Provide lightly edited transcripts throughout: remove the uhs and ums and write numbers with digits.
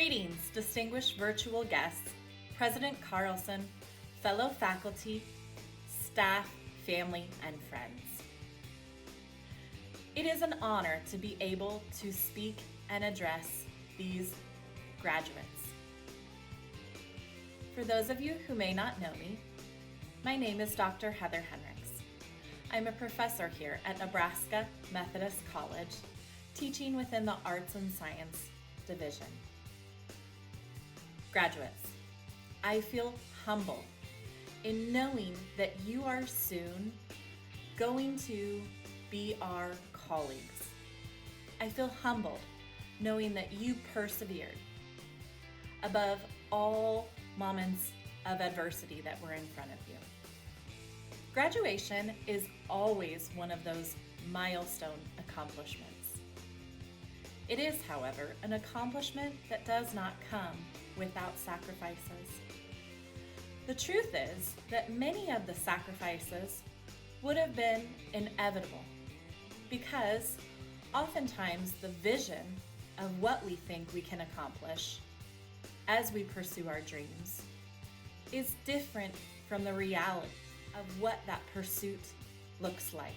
Greetings, distinguished virtual guests, President Carlson, fellow faculty, staff, family, and friends. It is an honor to be able to speak and address these graduates. For those of you who may not know me, my name is Dr. Heather Henricks. I'm a professor here at Nebraska Methodist College, teaching within the Arts and Science Division. Graduates, I feel humbled in knowing that you are soon going to be our colleagues. I feel humbled knowing that you persevered above all moments of adversity that were in front of you. Graduation is always one of those milestone accomplishments. It is, however, an accomplishment that does not come without sacrifices. The truth is that many of the sacrifices would have been inevitable because oftentimes the vision of what we think we can accomplish as we pursue our dreams is different from the reality of what that pursuit looks like.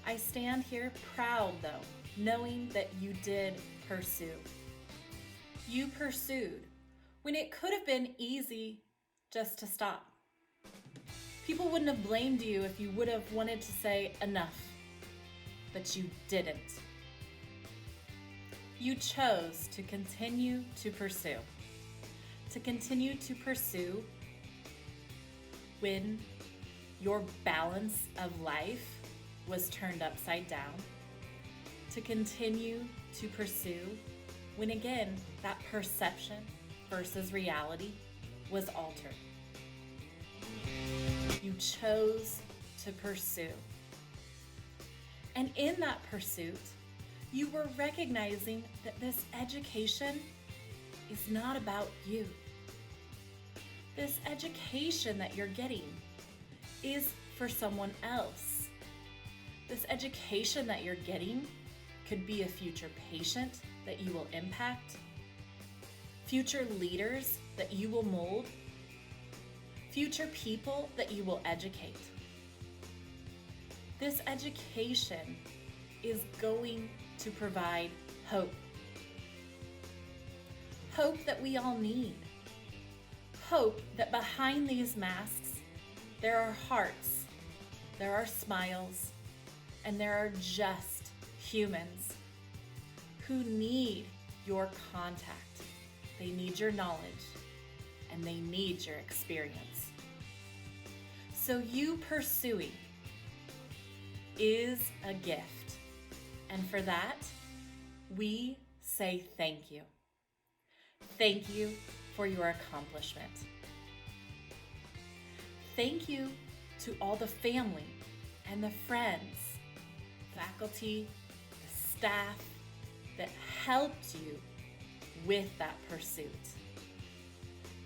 I stand here proud, though, knowing that you did pursue. You pursued when it could have been easy just to stop. People wouldn't have blamed you if you would have wanted to say enough, but you didn't. You chose to continue to pursue. To continue to pursue when your balance of life was turned upside down. To continue to pursue when again that perception versus reality was altered. You chose to pursue. And in that pursuit, you were recognizing that this education is not about you. This education that you're getting is for someone else. This education that you're getting could be a future patient that you will impact, future leaders that you will mold, future people that you will educate. This education is going to provide hope. Hope that we all need. Hope that behind these masks, there are hearts, there are smiles, and there are just humans who need your contact. They need your knowledge, and they need your experience. So you pursuing is a gift. And for that, we say thank you. Thank you for your accomplishment. Thank you to all the family and the friends, faculty, the staff that helped you with that pursuit.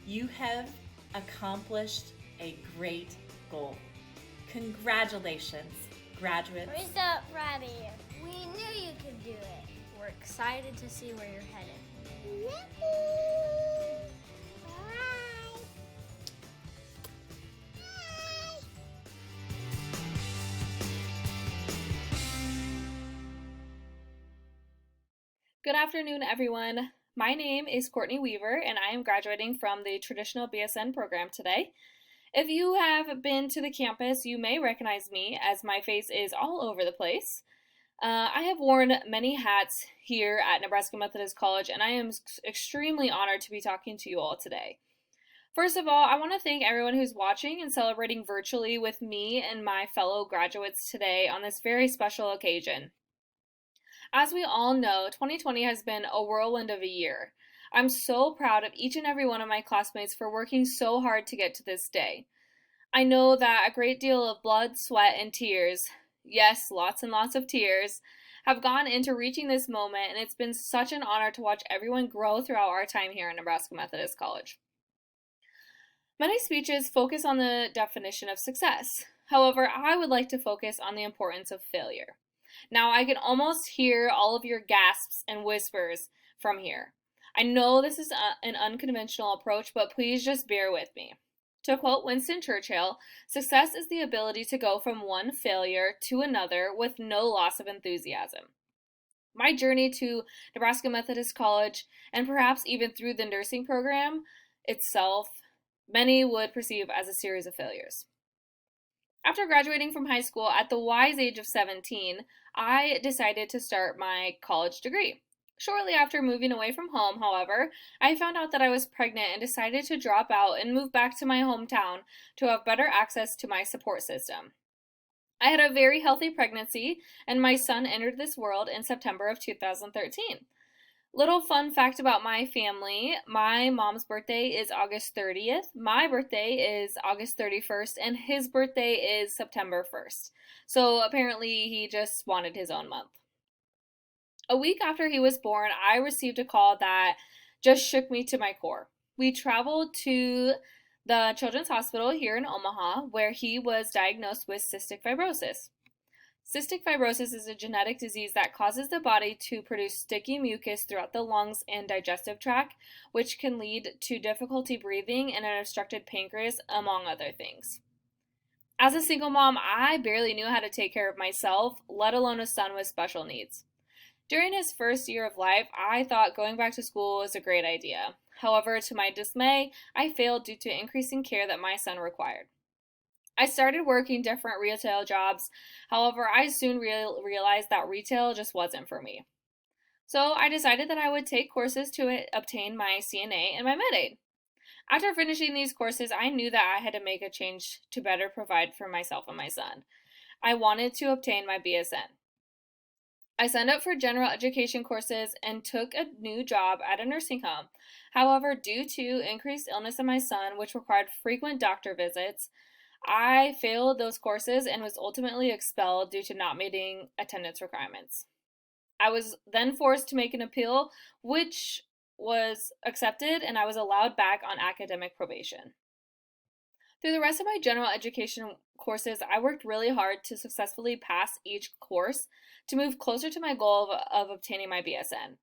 You have accomplished a great goal. Congratulations, graduates. Raise up, Robbie. We knew you could do it. We're excited to see where you're headed. Yippee! Bye! Bye! Good afternoon, everyone. My name is Courtney Weaver, and I am graduating from the traditional BSN program today. If you have been to the campus, you may recognize me as my face is all over the place. I have worn many hats here at Nebraska Methodist College, and I am extremely honored to be talking to you all today. First of all, I want to thank everyone who's watching and celebrating virtually with me and my fellow graduates today on this very special occasion. As we all know, 2020 has been a whirlwind of a year. I'm so proud of each and every one of my classmates for working so hard to get to this day. I know that a great deal of blood, sweat, and tears, yes, lots and lots of tears, have gone into reaching this moment, and it's been such an honor to watch everyone grow throughout our time here at Nebraska Methodist College. Many speeches focus on the definition of success. However, I would like to focus on the importance of failure. Now, I can almost hear all of your gasps and whispers from here. I know this is an unconventional approach, but please just bear with me. To quote Winston Churchill, success is the ability to go from one failure to another with no loss of enthusiasm. My journey to Nebraska Methodist College, and perhaps even through the nursing program itself, many would perceive as a series of failures. After graduating from high school at the wise age of 17, I decided to start my college degree. Shortly after moving away from home, however, I found out that I was pregnant and decided to drop out and move back to my hometown to have better access to my support system. I had a very healthy pregnancy, and my son entered this world in September of 2013. Little fun fact about my family: my mom's birthday is August 30th, my birthday is August 31st, and his birthday is September 1st. So apparently he just wanted his own month. A week after he was born, I received a call that just shook me to my core. We traveled to the Children's Hospital here in Omaha, where he was diagnosed with cystic fibrosis. Cystic fibrosis is a genetic disease that causes the body to produce sticky mucus throughout the lungs and digestive tract, which can lead to difficulty breathing and an obstructed pancreas, among other things. As a single mom, I barely knew how to take care of myself, let alone a son with special needs. During his first year of life, I thought going back to school was a great idea. However, to my dismay, I failed due to increasing care that my son required. I started working different retail jobs. However, I soon realized that retail just wasn't for me. So I decided that I would take courses to obtain my CNA and my Med-Aid. After finishing these courses, I knew that I had to make a change to better provide for myself and my son. I wanted to obtain my BSN. I signed up for general education courses and took a new job at a nursing home. However, due to increased illness in my son, which required frequent doctor visits, I failed those courses and was ultimately expelled due to not meeting attendance requirements. I was then forced to make an appeal, which was accepted, and I was allowed back on academic probation. Through the rest of my general education courses, I worked really hard to successfully pass each course to move closer to my goal of obtaining my BSN.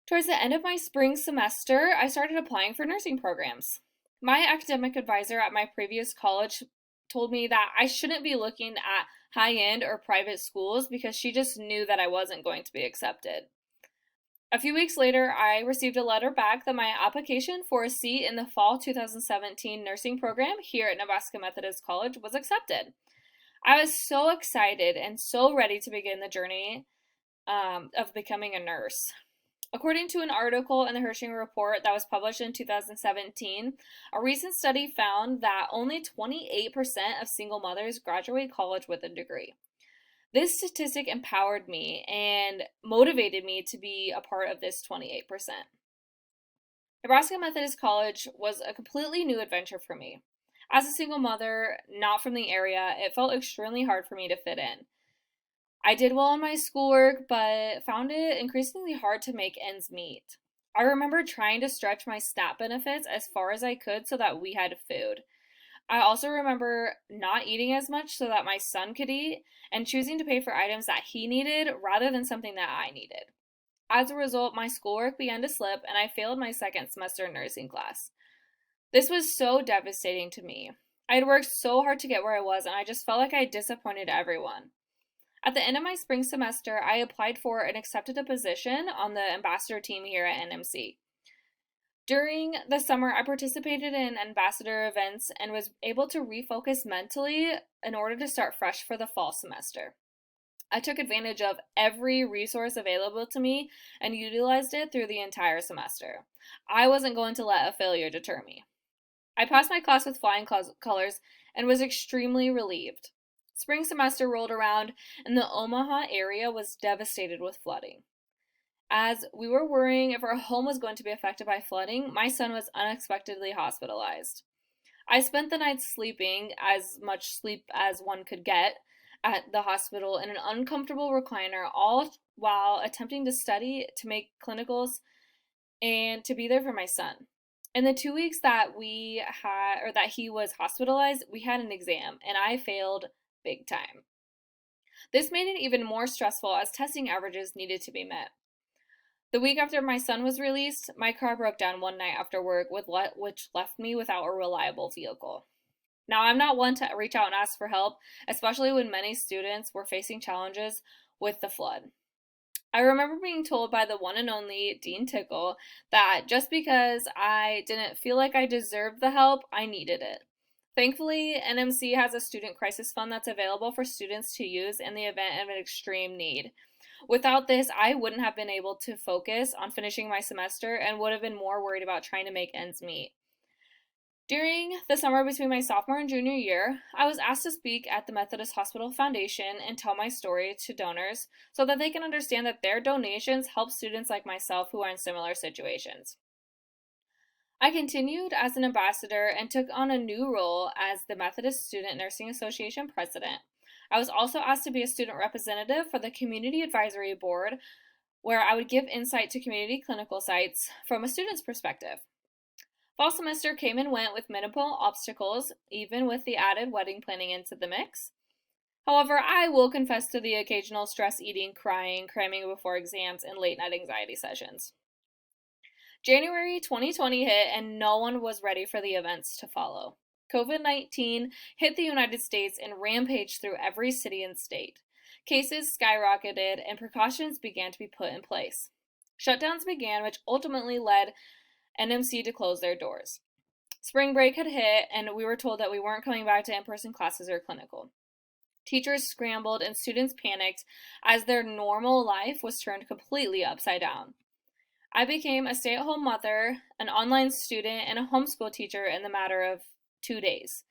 Towards the end of my spring semester, I started applying for nursing programs. My academic advisor at my previous college told me that I shouldn't be looking at high-end or private schools because she just knew that I wasn't going to be accepted. A few weeks later, I received a letter back that my application for a seat in the fall 2017 nursing program here at Nebraska Methodist College was accepted. I was so excited and so ready to begin the journey of becoming a nurse. According to an article in the Hershey Report that was published in 2017, a recent study found that only 28% of single mothers graduate college with a degree. This statistic empowered me and motivated me to be a part of this 28%. Nebraska Methodist College was a completely new adventure for me. As a single mother, not from the area, it felt extremely hard for me to fit in. I did well in my schoolwork, but found it increasingly hard to make ends meet. I remember trying to stretch my SNAP benefits as far as I could so that we had food. I also remember not eating as much so that my son could eat, and choosing to pay for items that he needed rather than something that I needed. As a result, my schoolwork began to slip, and I failed my second semester nursing class. This was so devastating to me. I had worked so hard to get where I was, and I just felt like I disappointed everyone. At the end of my spring semester, I applied for and accepted a position on the ambassador team here at NMC. During the summer, I participated in ambassador events and was able to refocus mentally in order to start fresh for the fall semester. I took advantage of every resource available to me and utilized it through the entire semester. I wasn't going to let a failure deter me. I passed my class with flying colors and was extremely relieved. Spring semester rolled around and the Omaha area was devastated with flooding. As we were worrying if our home was going to be affected by flooding, my son was unexpectedly hospitalized. I spent the night sleeping, as much sleep as one could get, at the hospital in an uncomfortable recliner, all while attempting to study, to make clinicals, and to be there for my son. In the 2 weeks that he was hospitalized, we had an exam, and I failed big time. This made it even more stressful as testing averages needed to be met. The week after my son was released, my car broke down one night after work, which left me without a reliable vehicle. Now, I'm not one to reach out and ask for help, especially when many students were facing challenges with the flood. I remember being told by the one and only Dean Tickle that just because I didn't feel like I deserved the help, I needed it. Thankfully, NMC has a student crisis fund that's available for students to use in the event of an extreme need. Without this, I wouldn't have been able to focus on finishing my semester and would have been more worried about trying to make ends meet. During the summer between my sophomore and junior year, I was asked to speak at the Methodist Hospital Foundation and tell my story to donors so that they can understand that their donations help students like myself who are in similar situations. I continued as an ambassador and took on a new role as the Methodist Student Nursing Association president. I was also asked to be a student representative for the Community Advisory Board, where I would give insight to community clinical sites from a student's perspective. Fall semester came and went with minimal obstacles, even with the added wedding planning into the mix. However, I will confess to the occasional stress eating, crying, cramming before exams, and late night anxiety sessions. January 2020 hit and no one was ready for the events to follow. COVID-19 hit the United States and rampaged through every city and state. Cases skyrocketed and precautions began to be put in place. Shutdowns began, which ultimately led NMC to close their doors. Spring break had hit, and we were told that we weren't coming back to in-person classes or clinical. Teachers scrambled and students panicked as their normal life was turned completely upside down. I became a stay-at-home mother, an online student, and a homeschool teacher in the matter of 2 days.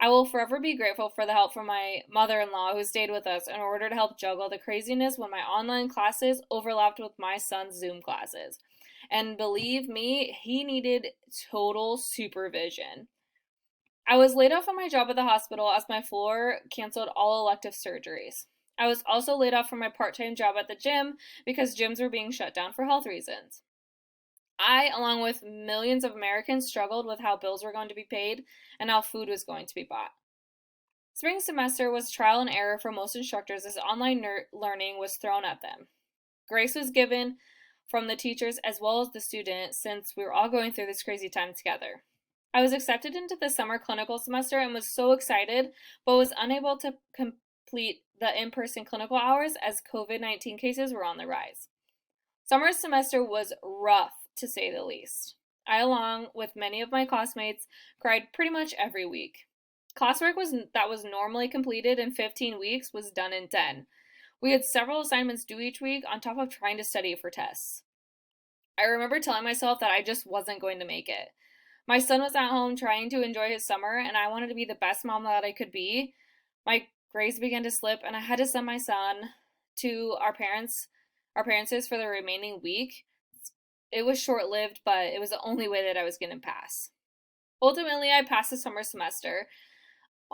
I will forever be grateful for the help from my mother-in-law who stayed with us in order to help juggle the craziness when my online classes overlapped with my son's Zoom classes. And believe me, he needed total supervision. I was laid off from my job at the hospital as my floor canceled all elective surgeries. I was also laid off from my part-time job at the gym because gyms were being shut down for health reasons. I, along with millions of Americans, struggled with how bills were going to be paid and how food was going to be bought. Spring semester was trial and error for most instructors as online learning was thrown at them. Grace was given from the teachers as well as the students since we were all going through this crazy time together. I was accepted into the summer clinical semester and was so excited, but was unable to complete the in-person clinical hours as COVID-19 cases were on the rise. Summer semester was rough, to say the least. I, along with many of my classmates, cried pretty much every week. Classwork that was normally completed in 15 weeks was done in 10. We had several assignments due each week on top of trying to study for tests. I remember telling myself that I just wasn't going to make it. My son was at home trying to enjoy his summer, and I wanted to be the best mom that I could be. My grades began to slip, and I had to send my son to our parents' for the remaining week. It was short-lived, but it was the only way that I was going to pass. Ultimately, I passed the summer semester.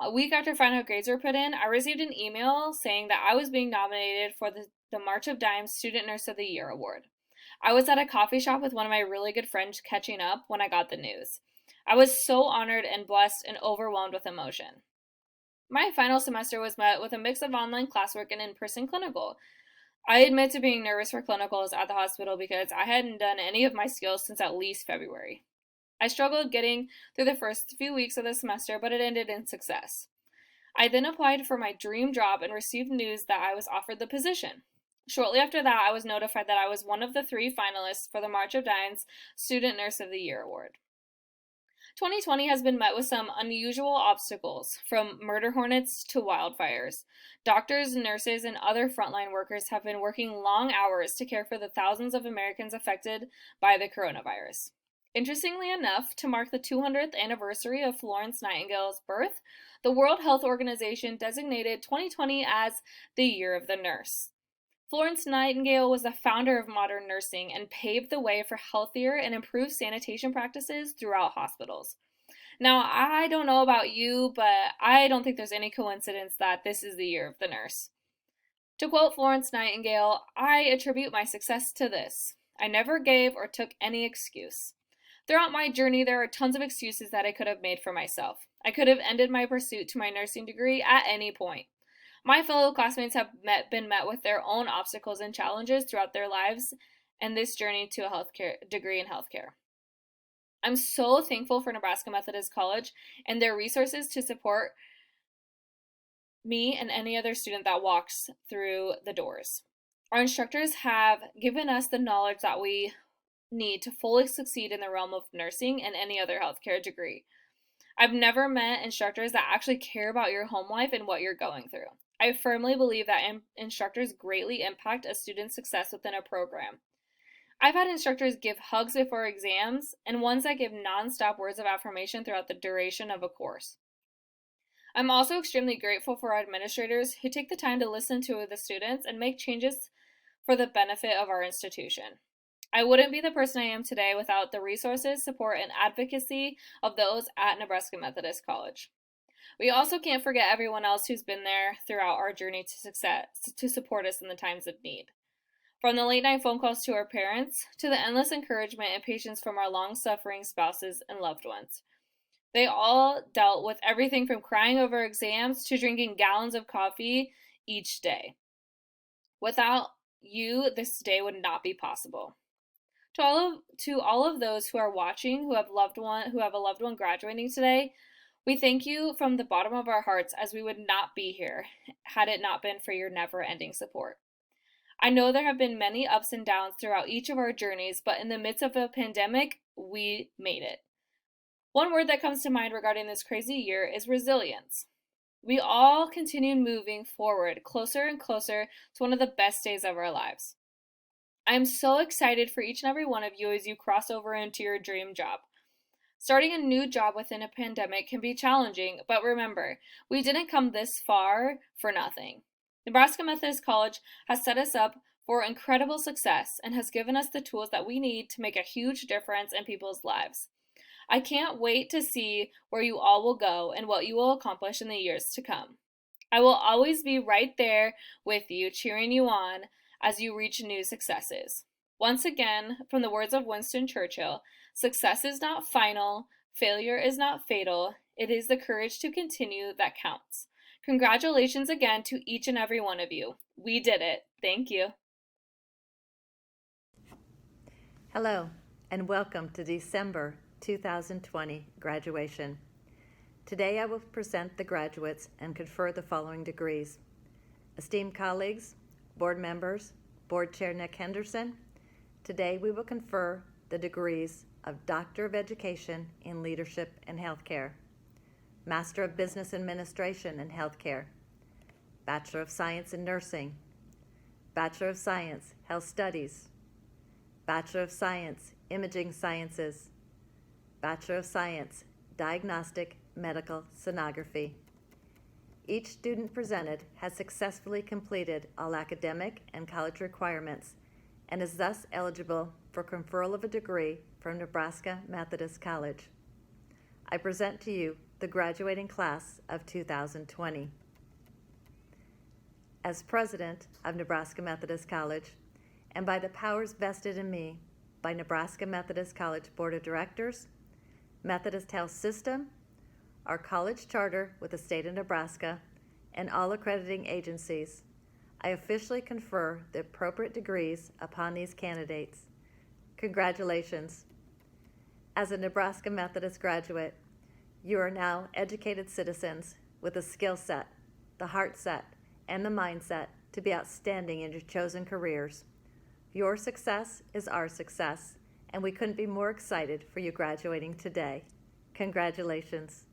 A week after final grades were put in, I received an email saying that I was being nominated for the March of Dimes Student Nurse of the Year award. I was at a coffee shop with one of my really good friends catching up when I got the news. I was so honored and blessed and overwhelmed with emotion. My final semester was met with a mix of online classwork and in-person clinical. I admit to being nervous for clinicals at the hospital because I hadn't done any of my skills since at least February. I struggled getting through the first few weeks of the semester, but it ended in success. I then applied for my dream job and received news that I was offered the position. Shortly after that, I was notified that I was one of the 3 finalists for the March of Dimes Student Nurse of the Year award. 2020 has been met with some unusual obstacles, from murder hornets to wildfires. Doctors, nurses, and other frontline workers have been working long hours to care for the thousands of Americans affected by the coronavirus. Interestingly enough, to mark the 200th anniversary of Florence Nightingale's birth, the World Health Organization designated 2020 as the Year of the Nurse. Florence Nightingale was the founder of modern nursing and paved the way for healthier and improved sanitation practices throughout hospitals. Now, I don't know about you, but I don't think there's any coincidence that this is the Year of the Nurse. To quote Florence Nightingale, I attribute my success to this. I never gave or took any excuse. Throughout my journey, there are tons of excuses that I could have made for myself. I could have ended my pursuit to my nursing degree at any point. My fellow classmates have been met with their own obstacles and challenges throughout their lives, and this journey to a healthcare degree in healthcare. I'm so thankful for Nebraska Methodist College and their resources to support me and any other student that walks through the doors. Our instructors have given us the knowledge that we need to fully succeed in the realm of nursing and any other healthcare degree. I've never met instructors that actually care about your home life and what you're going through. I firmly believe that instructors greatly impact a student's success within a program. I've had instructors give hugs before exams and ones that give non-stop words of affirmation throughout the duration of a course. I'm also extremely grateful for our administrators who take the time to listen to the students and make changes for the benefit of our institution. I wouldn't be the person I am today without the resources, support, and advocacy of those at Nebraska Methodist College. We also can't forget everyone else who's been there throughout our journey to success to support us in the times of need. From the late night phone calls to our parents, to the endless encouragement and patience from our long-suffering spouses and loved ones. They all dealt with everything from crying over exams to drinking gallons of coffee each day. Without you, this day would not be possible. To all of those who are watching, who have a loved one graduating today, we thank you from the bottom of our hearts, as we would not be here had it not been for your never-ending support. I know there have been many ups and downs throughout each of our journeys, but in the midst of a pandemic, we made it. One word that comes to mind regarding this crazy year is resilience. We all continued moving forward, closer and closer to one of the best days of our lives. I am so excited for each and every one of you as you cross over into your dream job. Starting a new job within a pandemic can be challenging, but remember, we didn't come this far for nothing. Nebraska Methodist College has set us up for incredible success and has given us the tools that we need to make a huge difference in people's lives. I can't wait to see where you all will go and what you will accomplish in the years to come. I will always be right there with you, cheering you on as you reach new successes. Once again, from the words of Winston Churchill, success is not final, failure is not fatal, it is the courage to continue that counts. Congratulations again to each and every one of you. We did it. Thank you. Hello, and welcome to December 2020 graduation. Today I will present the graduates and confer the following degrees. Esteemed colleagues, board members, Board Chair Nick Henderson, today we will confer the degrees of Doctor of Education in Leadership and Healthcare, Master of Business Administration in Healthcare, Bachelor of Science in Nursing, Bachelor of Science, Health Studies, Bachelor of Science, Imaging Sciences, Bachelor of Science, Diagnostic Medical Sonography. Each student presented has successfully completed all academic and college requirements and is thus eligible for conferral of a degree from Nebraska Methodist College. I present to you the graduating class of 2020. As president of Nebraska Methodist College, and by the powers vested in me by Nebraska Methodist College Board of Directors, Methodist Health System, our college charter with the state of Nebraska, and all accrediting agencies, I officially confer the appropriate degrees upon these candidates. Congratulations. As a Nebraska Methodist graduate, you are now educated citizens with the skill set, the heart set, and the mindset to be outstanding in your chosen careers. Your success is our success, and we couldn't be more excited for you graduating today. Congratulations.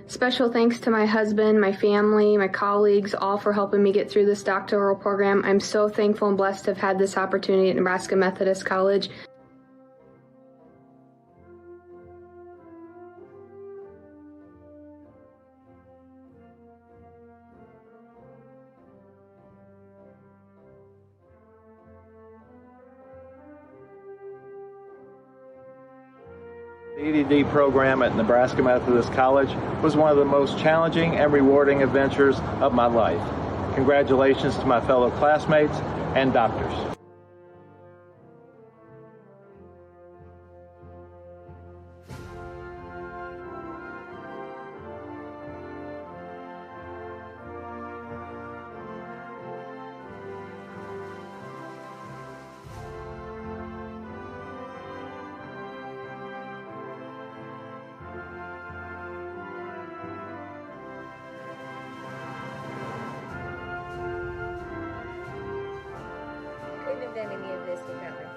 Special thanks to my husband, my family, my colleagues, all for helping me get through this doctoral program. I'm so thankful and blessed to have had this opportunity at Nebraska Methodist College. The EDD program at Nebraska Methodist College was one of the most challenging and rewarding adventures of my life. Congratulations to my fellow classmates and doctors.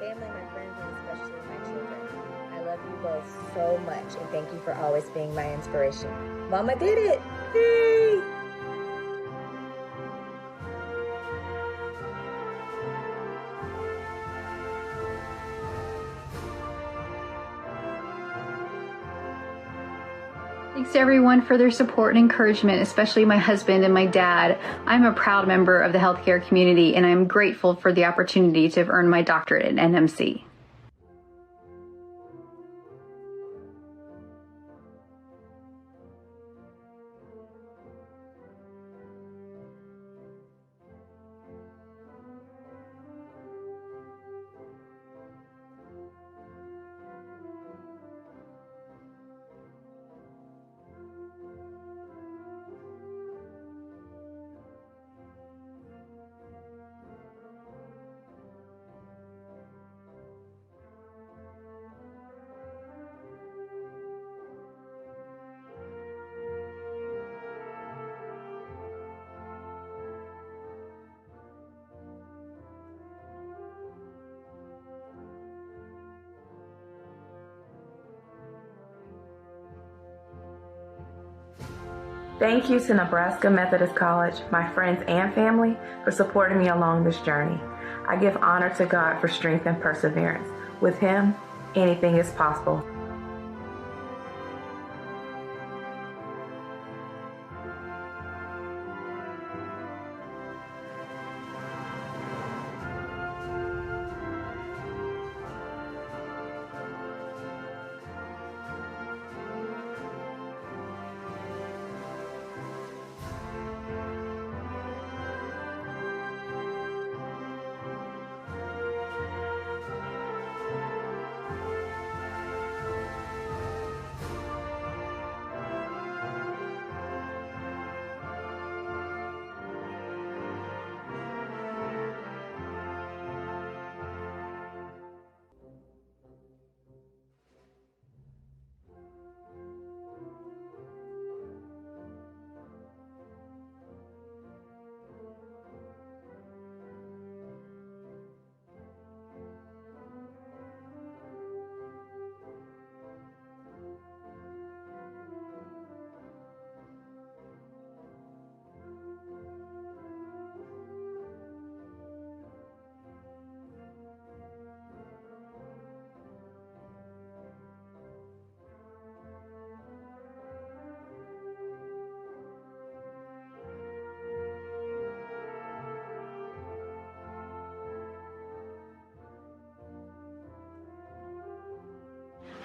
family, my friends, and especially my children. I love you both so much, and thank you for always being my inspiration. Mama did it! Yay! Thanks to everyone for their support and encouragement, especially my husband and my dad. I'm a proud member of the healthcare community, and I'm grateful for the opportunity to have earned my doctorate at NMC. Thank you to Nebraska Methodist College, my friends and family, for supporting me along this journey. I give honor to God for strength and perseverance. With Him, anything is possible.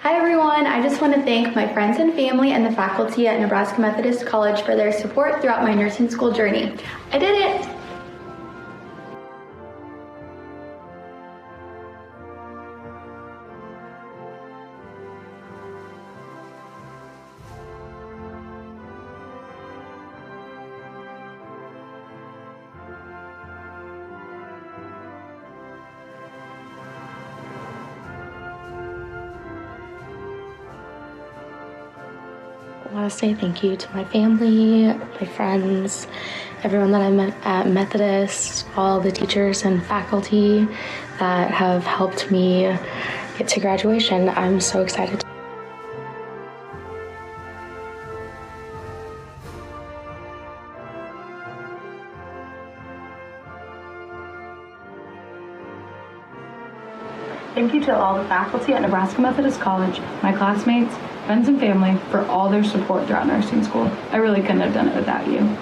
Hi everyone, I just want to thank my friends and family and the faculty at Nebraska Methodist College for their support throughout my nursing school journey. I did it! I want to say thank you to my family, my friends, everyone that I met at Methodist, all the teachers and faculty that have helped me get to graduation. I'm so excited. Thank you to all the faculty at Nebraska Methodist College, my classmates, friends and family for all their support throughout nursing school. I really couldn't have done it without you.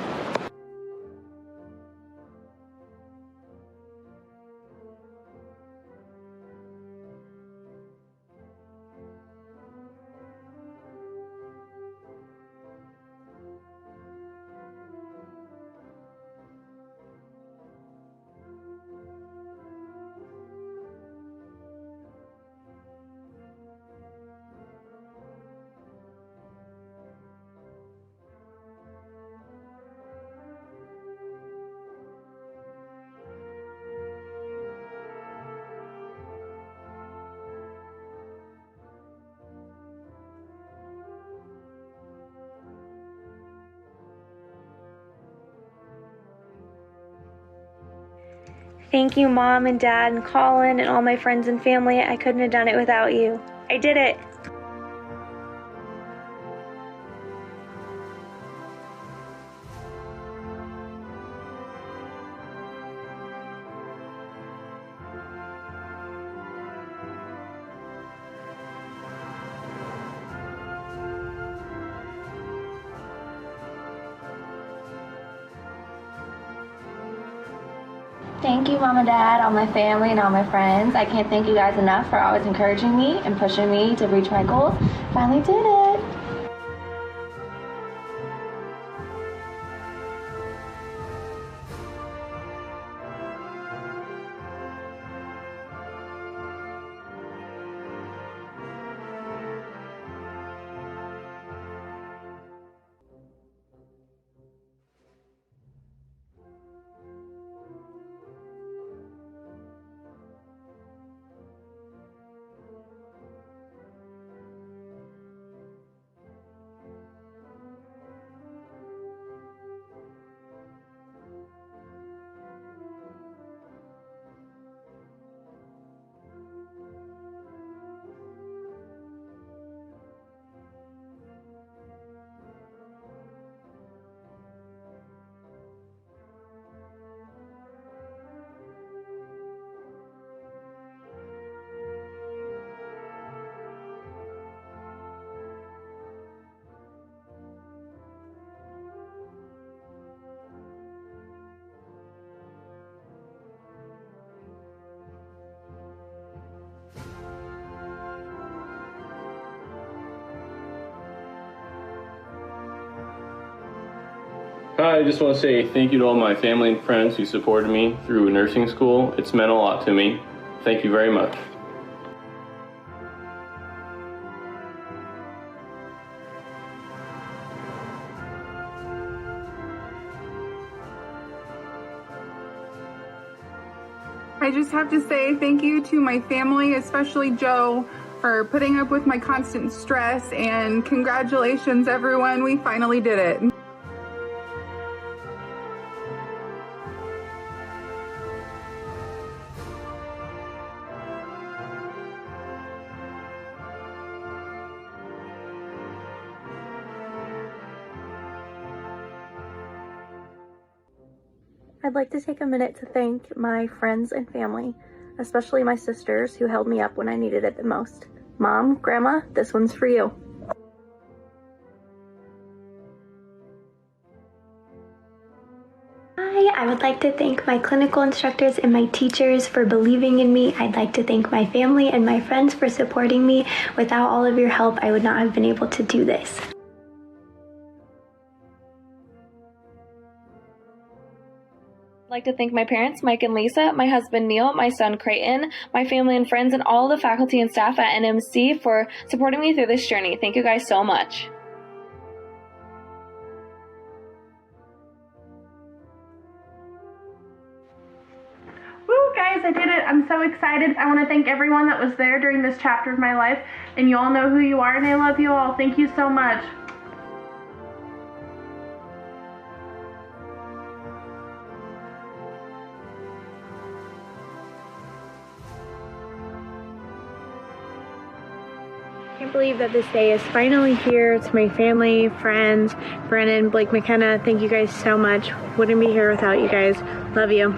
Thank you, Mom and Dad and Colin and all my friends and family. I couldn't have done it without you. I did it. Thank you, Mom and Dad, all my family, and all my friends. I can't thank you guys enough for always encouraging me and pushing me to reach my goals. Finally did it. Hi, I just want to say thank you to all my family and friends who supported me through nursing school. It's meant a lot to me. Thank you very much. I just have to say thank you to my family, especially Joe, for putting up with my constant stress, and congratulations everyone, we finally did it. I'd like to take a minute to thank my friends and family, especially my sisters who held me up when I needed it the most. Mom, Grandma, this one's for you. Hi, I would like to thank my clinical instructors and my teachers for believing in me. I'd like to thank my family and my friends for supporting me. Without all of your help, I would not have been able to do this. I'd like to thank my parents, Mike and Lisa, my husband Neil, my son Creighton, my family and friends, and all the faculty and staff at NMC for supporting me through this journey. Thank you guys so much. Woo, guys, I did it. I'm so excited. I want to thank everyone that was there during this chapter of my life, and you all know who you are, and I love you all. Thank you so much. I can't believe that this day is finally here. To my family, friends, Brennan, Blake McKenna, thank you guys so much. Wouldn't be here without you guys. Love you.